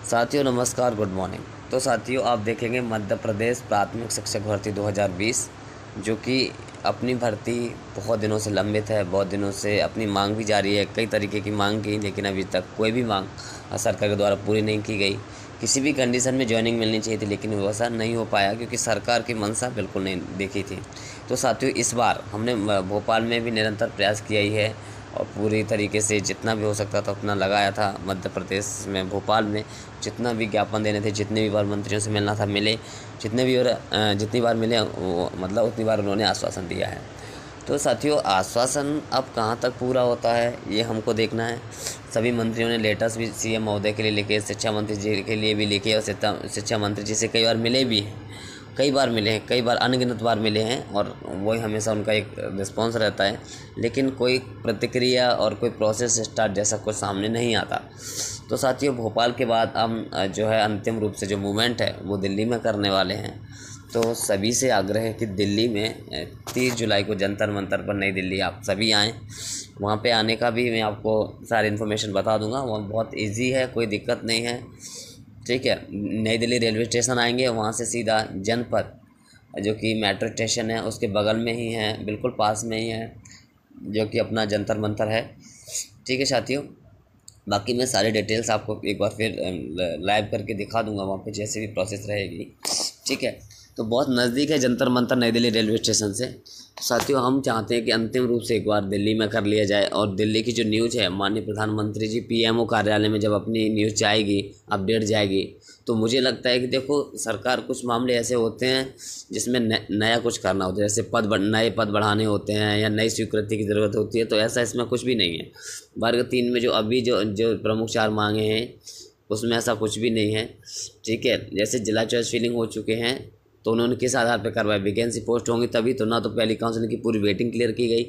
साथियों नमस्कार, good morning. तो साथियों आप देखेंगे मध्य प्रदेश प्राथमिक शिक्षक भर्ती 2020 जो कि अपनी भर्ती बहुत दिनों से लंबित है, बहुत दिनों से अपनी मांग भी जारी है। कई तरीके की मांग की, लेकिन अभी तक कोई भी मांग सरकार के द्वारा पूरी नहीं की गई। किसी भी कंडीशन में जॉइनिंग मिलनी चाहिए थी, लेकिन वैसा नहीं हो पाया क्योंकि सरकार की मंशा बिल्कुल नहीं देखी थी। तो साथियों इस बार हमने भोपाल में भी निरंतर प्रयास किया ही है और पूरी तरीके से जितना भी हो सकता था उतना लगाया था। मध्य प्रदेश में भोपाल में जितना भी ज्ञापन देने थे, जितने भी बार मंत्रियों से मिलना था मिले, जितनी बार मिले मतलब उतनी बार उन्होंने आश्वासन दिया है। तो साथियों आश्वासन अब कहाँ तक पूरा होता है ये हमको देखना है। सभी मंत्रियों ने लेटर्स भी सीएम महोदय के लिए लिखे, शिक्षा मंत्री जी के लिए भी लिखे और शिक्षा मंत्री जी से कई बार मिले भी हैं, कई बार मिले हैं, कई बार अनगिनत बार मिले हैं और वही हमेशा उनका एक रिस्पॉन्स रहता है, लेकिन कोई प्रतिक्रिया और कोई प्रोसेस स्टार्ट जैसा कुछ सामने नहीं आता। तो साथियों भोपाल के बाद हम जो है अंतिम रूप से जो मूवमेंट है वो दिल्ली में करने वाले हैं। तो सभी से आग्रह है कि दिल्ली में 30 जुलाई को जंतर मंतर पर नई दिल्ली आप सभी आएँ। वहाँ पे आने का भी मैं आपको सारी इन्फॉर्मेशन बता दूंगा। वहाँ बहुत इजी है, कोई दिक्कत नहीं है, ठीक है। नई दिल्ली रेलवे स्टेशन आएंगे, वहाँ से सीधा जनपथ जो कि मेट्रो स्टेशन है उसके बगल में ही है, बिल्कुल पास में ही है, जो कि अपना जंतर मंतर है, ठीक है साथियों। बाकी मैं सारी डिटेल्स आपको एक बार फिर लाइव करके दिखा दूंगा वहाँ पे जैसे भी प्रोसेस रहेगी, ठीक है। तो बहुत नज़दीक है जंतर मंतर नई दिल्ली रेलवे स्टेशन से। तो साथियों हम चाहते हैं कि अंतिम रूप से एक बार दिल्ली में कर लिया जाए और दिल्ली की जो न्यूज़ है माननीय प्रधानमंत्री जी पीएमओ कार्यालय में जब अपनी न्यूज़ जाएगी, अपडेट जाएगी, तो मुझे लगता है कि देखो सरकार कुछ मामले ऐसे होते हैं जिसमें नया कुछ करना होता है, जैसे नए पद बढ़ाने होते हैं या नई स्वीकृति की ज़रूरत होती है। तो ऐसा इसमें कुछ भी नहीं है। वर्ग 3 में जो अभी जो जो प्रमुख 4 मांगे हैं उसमें ऐसा कुछ भी नहीं है, ठीक है। जैसे जिला चॉइस फिलिंग हो चुके हैं तो उन्होंने किस आधार पर करवाया, वैकेंसी पोस्ट होंगी तभी तो, ना तो पहली काउंसलिंग की पूरी वेटिंग क्लियर की गई,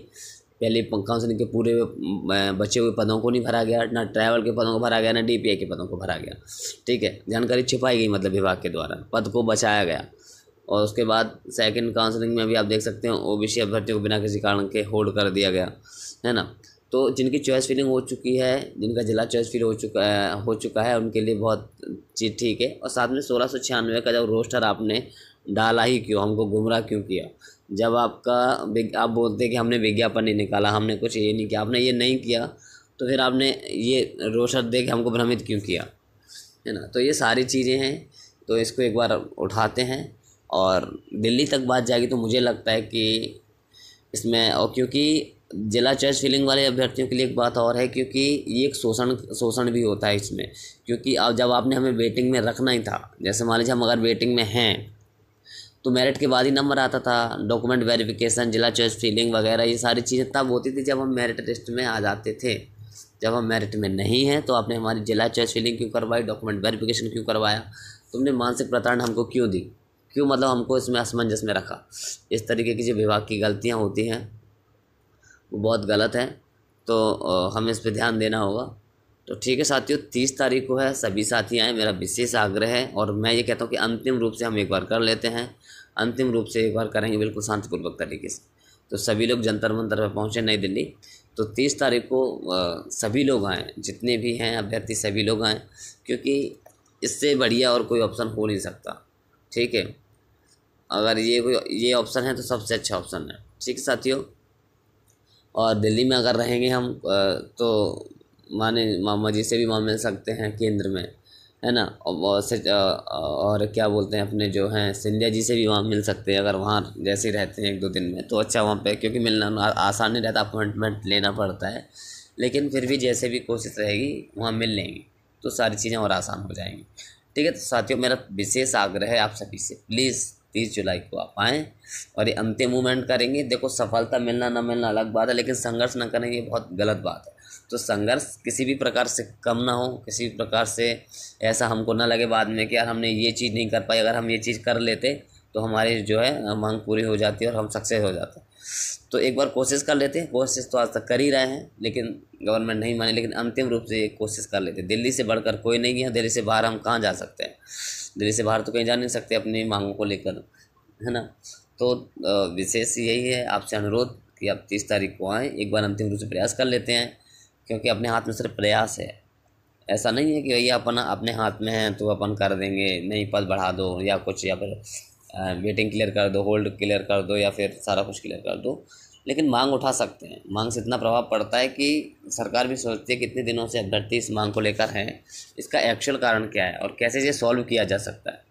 पहले काउंसलिंग के पूरे बचे हुए पदों को नहीं भरा गया, ना ट्रैवल के पदों को भरा गया, ना डीपीआई के पदों को भरा गया, ठीक है। जानकारी छिपाई गई, मतलब विभाग के द्वारा पद को बचाया गया। और उसके बाद सेकंड काउंसलिंग में भी आप देख सकते हो ओबीसी अभ्यर्थियों को बिना किसी कारण के होल्ड कर दिया गया है ना। तो जिनकी चॉइस फिलिंग हो चुकी है, जिनका जिला चॉइस फिल हो चुका है उनके लिए बहुत चीज़ ठीक है। और साथ में 1696 का जब रोस्टर आपने डाला ही क्यों, हमको गुमराह क्यों किया? जब आप बोलते कि हमने विज्ञापन नहीं निकाला, हमने कुछ ये नहीं किया, आपने ये नहीं किया, तो फिर आपने ये रोस्टर दे के हमको भ्रमित क्यों किया, है ना। तो ये सारी चीज़ें हैं, तो इसको एक बार उठाते हैं और दिल्ली तक बात जाएगी। तो मुझे लगता है कि इसमें, और क्योंकि जिला चॉइस फिलिंग वाले अभ्यर्थियों के लिए एक बात और है, क्योंकि ये एक शोषण शोषण भी होता है इसमें। क्योंकि अब जब आपने हमें वेटिंग में रखना ही था, जैसे मान लीजिए हम अगर वेटिंग में हैं तो मेरिट के बाद ही नंबर आता था, डॉक्यूमेंट वेरिफिकेशन, जिला चॉइस फिलिंग वगैरह ये सारी चीज़ें तब होती थी जब हम मेरिट लिस्ट में आ जाते थे। जब हम मेरिट में नहीं हैं तो आपने हमारी जिला चॉइस फिलिंग क्यों करवाई, डॉक्यूमेंट वेरिफिकेशन क्यों करवाया, तुमने मानसिक प्रताड़ना हमको क्यों दी, क्यों मतलब हमको इसमें असमंजस में रखा। इस तरीके की जो विभाग की गलतियाँ होती हैं वो बहुत गलत है। तो हमें इस पर ध्यान देना होगा। तो ठीक है साथियों, 30 तारीख को है, सभी साथी आएँ, मेरा विशेष आग्रह है। और मैं ये कहता हूँ कि अंतिम रूप से हम एक बार कर लेते हैं, अंतिम रूप से एक बार करेंगे बिल्कुल शांतिपूर्वक तरीके से। तो सभी लोग जंतर मंतर पर पहुँचे नई दिल्ली। तो 30 तारीख को सभी लोग आएँ, जितने भी हैं अभ्यर्थी सभी लोग आएँ, क्योंकि इससे बढ़िया और कोई ऑप्शन हो नहीं सकता, ठीक है। अगर ये ऑप्शन है तो सबसे अच्छा ऑप्शन है, ठीक है साथियों। और दिल्ली में अगर रहेंगे हम तो माने मामा जी से भी वहाँ मिल सकते हैं केंद्र में, है ना। और क्या बोलते हैं अपने जो हैं सिंधिया जी से भी वहाँ मिल सकते हैं, अगर वहाँ जैसे ही रहते हैं 1-2 दिन में तो अच्छा वहाँ पे, क्योंकि मिलना आसान नहीं रहता, अपॉइंटमेंट लेना पड़ता है। लेकिन फिर भी जैसे भी कोशिश रहेगी वहाँ मिल लेंगे तो सारी चीज़ें और आसान हो जाएंगी, ठीक है। तो साथियों मेरा विशेष आग्रह है आप सभी से, प्लीज़ 30 जुलाई को आप आएँ और ये अंतिम मूवमेंट करेंगे। देखो सफलता मिलना ना मिलना अलग बात है, लेकिन संघर्ष ना करें ये बहुत गलत बात है। तो संघर्ष किसी भी प्रकार से कम ना हो, किसी भी प्रकार से ऐसा हमको ना लगे बाद में कि यार हमने ये चीज़ नहीं कर पाई, अगर हम ये चीज़ कर लेते तो हमारी जो है मांग पूरी हो जाती है और हम सक्सेस हो जाते। तो एक बार कोशिश कर लेते हैं, कोशिश तो आज तक कर ही रहे हैं लेकिन गवर्नमेंट नहीं मानी, लेकिन अंतिम रूप से एक कोशिश कर लेते हैं। दिल्ली से बढ़कर कोई नहीं है, दिल्ली से बाहर हम कहाँ जा सकते हैं, दिल्ली से बाहर तो कहीं जा नहीं सकते अपनी मांगों को लेकर, है ना। तो विशेष यही है आपसे अनुरोध कि आप 30 तारीख को आएँ, एक बार अंतिम रूप से प्रयास कर लेते हैं, क्योंकि अपने हाथ में सिर्फ प्रयास है, ऐसा नहीं है कि भैया अपना अपने हाथ में है तो अपन कर देंगे, नहीं पद बढ़ा दो या कुछ, या फिर वेटिंग क्लियर कर दो, होल्ड क्लियर कर दो, या फिर सारा कुछ क्लियर कर दो। लेकिन मांग उठा सकते हैं। मांग से इतना प्रभाव पड़ता है कि सरकार भी सोचती है कितने दिनों से अभ्यर्थी इस मांग को लेकर हैं, इसका एक्चुअल कारण क्या है और कैसे ये सॉल्व किया जा सकता है।